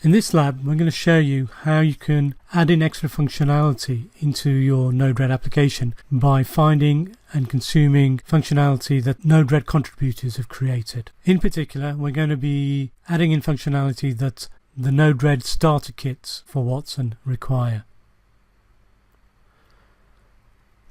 In this lab, we're going to show you how you can add in extra functionality into your Node-RED application by finding and consuming functionality that Node-RED contributors have created. In particular, we're going to be adding in functionality that the Node-RED starter kits for Watson require.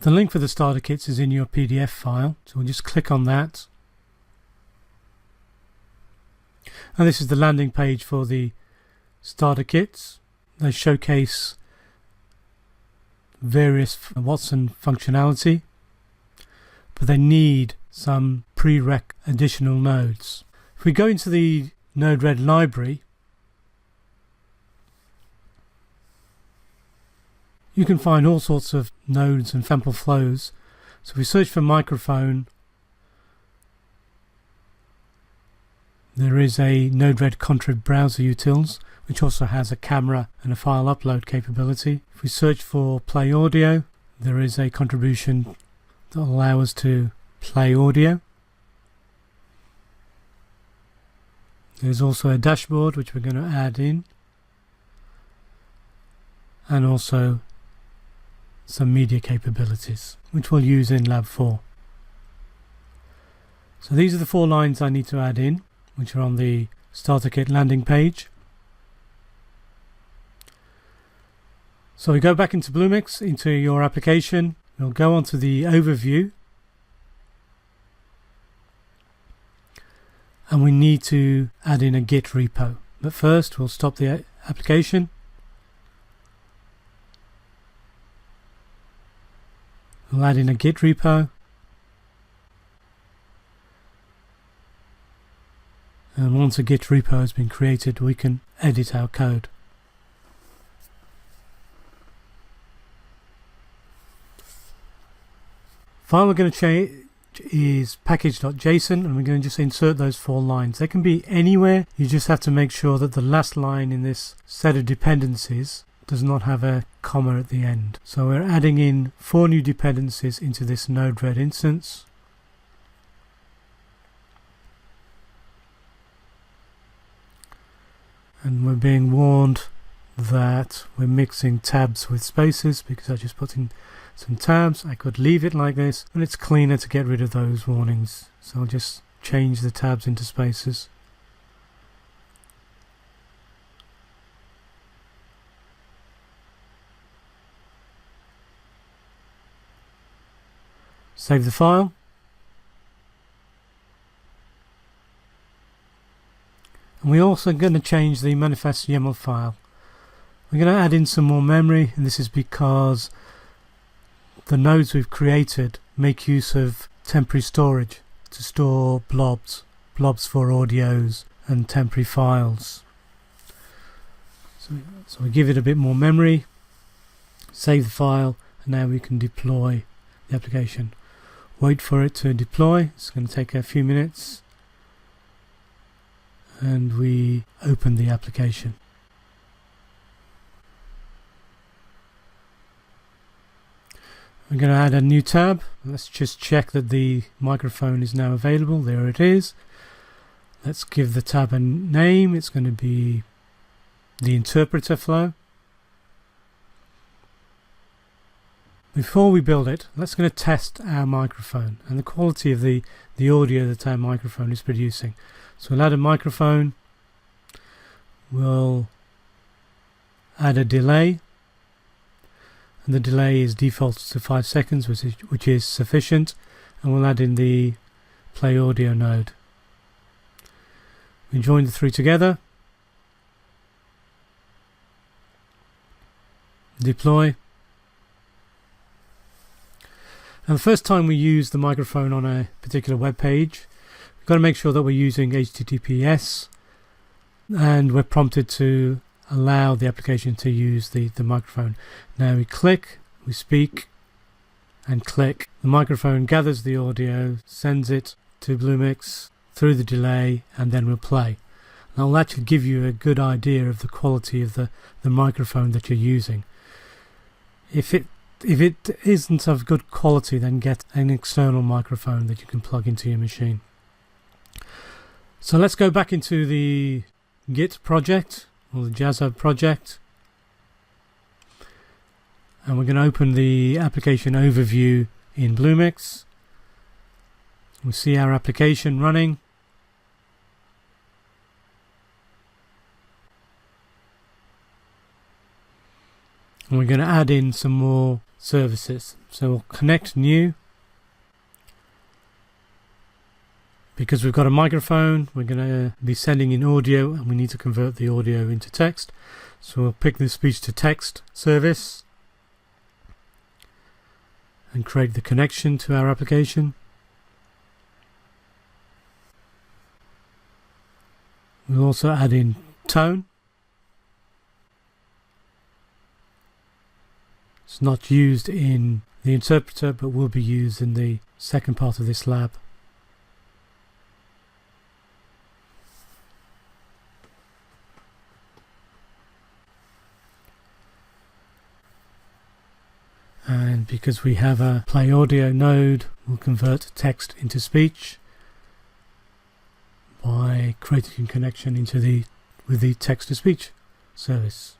The link for the starter kits is in your PDF file, so we'll just click on that. And this is the landing page for the starter kits. They showcase various Watson functionality, but they need some prereq additional nodes. If we go into the Node-RED library, you can find all sorts of nodes and sample flows. So if we search for microphone, there is a Node-RED contrib browser utils, which also has a camera and a file upload capability. If we search for play audio, there is a contribution that will allow us to play audio. There's also a dashboard which we're going to add in, and also some media capabilities which we'll use in Lab 4. So these are the 4 lines I need to add in, which are on the starter kit landing page. So we go back into Bluemix, into your application. We'll go on to the overview, and we need to add in a Git repo. But first we'll stop the application. We'll add in a Git repo, and once a Git repo has been created, we can edit our code. File we're going to change is package.json, and we're going to just insert those 4 lines. They can be anywhere. You just have to make sure that the last line in this set of dependencies does not have a comma at the end. So we're adding in 4 new dependencies into this Node-RED instance. And we're being warned that we're mixing tabs with spaces because I just put in some tabs. I could leave it like this, and it's cleaner to get rid of those warnings. So I'll just change the tabs into spaces. Save the file. And we're also going to change the manifest YAML file. We're going to add in some more memory, and this is because the nodes we've created make use of temporary storage to store blobs for audios and temporary files. So we give it a bit more memory, save the file, and now we can deploy the application. Wait for it to deploy. It's going to take a few minutes, and we open the application. We're going to add a new tab. Let's just check that the microphone is now available. There it is. Let's give the tab a name. It's going to be the interpreter flow. Before we build it, let's going to test our microphone and the quality of the audio that our microphone is producing. So we'll add a microphone. We'll add a delay. And the delay is default to 5 seconds, which is sufficient, and we'll add in the play audio node. We join the 3 together, deploy, and the first time we use the microphone on a particular web page, we've got to make sure that we're using HTTPS, and we're prompted to allow the application to use the microphone. Now we click, we speak, and click. The microphone gathers the audio, sends it to Bluemix through the delay, and then we'll play. And that'll actually give you a good idea of the quality of the microphone that you're using. If it isn't of good quality, then get an external microphone that you can plug into your machine. So let's go back into the Git project. or the Jazza project. And we're going to open the application overview in Bluemix. We'll see our application running. And we're going to add in some more services. So we'll connect new. Because we've got a microphone, we're going to be sending in audio and we need to convert the audio into text. So we'll pick the speech to text service and create the connection to our application. We'll also add in tone. It's not used in the interpreter, but will be used in the second part of this lab. And because we have a play audio node, we'll convert text into speech by creating a connection with the text to speech service.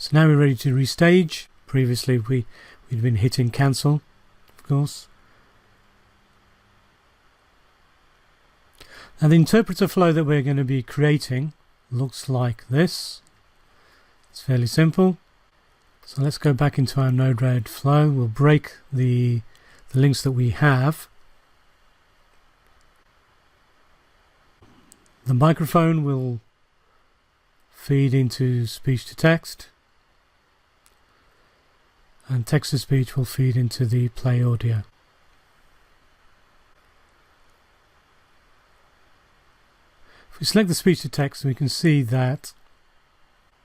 So now we're ready to restage. Previously we'd been hitting cancel, of course. Now the interpreter flow that we're going to be creating looks like this. It's fairly simple. So let's go back into our Node-RED flow. We'll break the links that we have. The microphone will feed into speech to text, and text to speech will feed into the play audio. If we select the speech to text, we can see that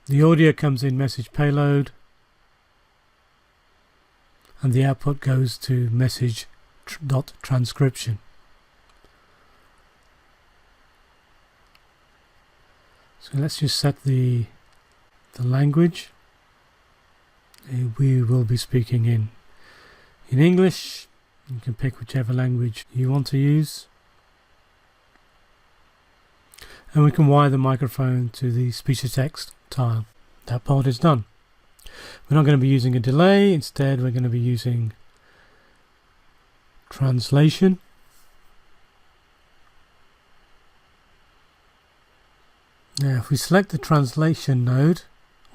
the audio comes in message payload and the output goes to message.transcription. So let's just set the language. We will be speaking in English. You can pick whichever language you want to use. And we can wire the microphone to the speech to text tile. That part is done. We're not going to be using a delay. Instead, we're going to be using translation. Now, if we select the translation node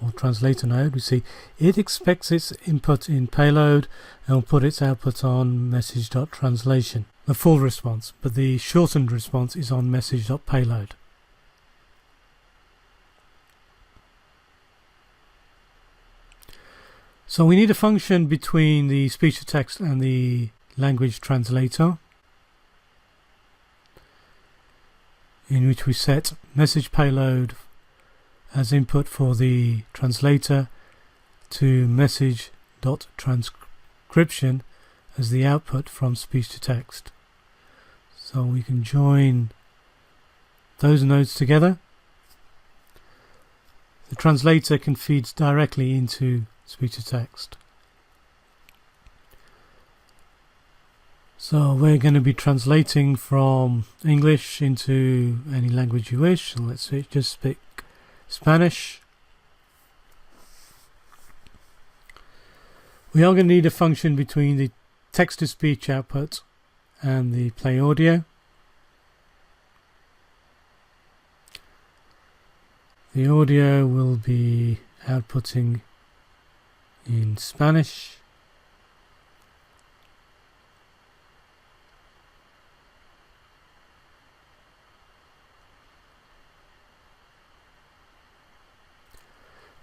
or translator node, we see it expects its input in payload and will put its output on message.translation. The full response, but the shortened response is on message.payload. So we need a function between the speech to text and the language translator, in which we set message payload as input for the translator to message.transcription as the output from speech to text. So we can join those nodes together. The translator can feed directly into speech to text. So we're going to be translating from English into any language you wish. So let's just speak Spanish. We are going to need a function between the text to speech output and the play audio. The audio will be outputting in Spanish.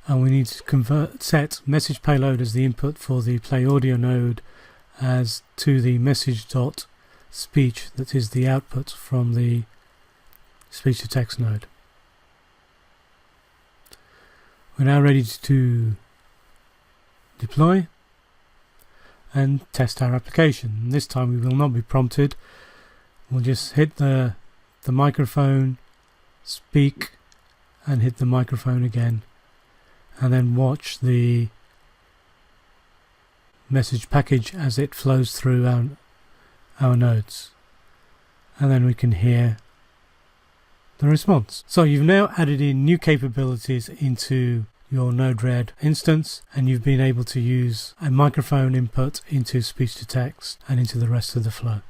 And we need to set message payload as the input for the play audio node as to the message.speech, that is the output from the speech to text node. We're now ready to deploy and test our application. And this time we will not be prompted. We'll just hit the microphone, speak, and hit the microphone again, and then watch the message package as it flows through our nodes. And then we can hear the response. So you've now added in new capabilities into your Node-RED instance, and you've been able to use a microphone input into speech to text and into the rest of the flow.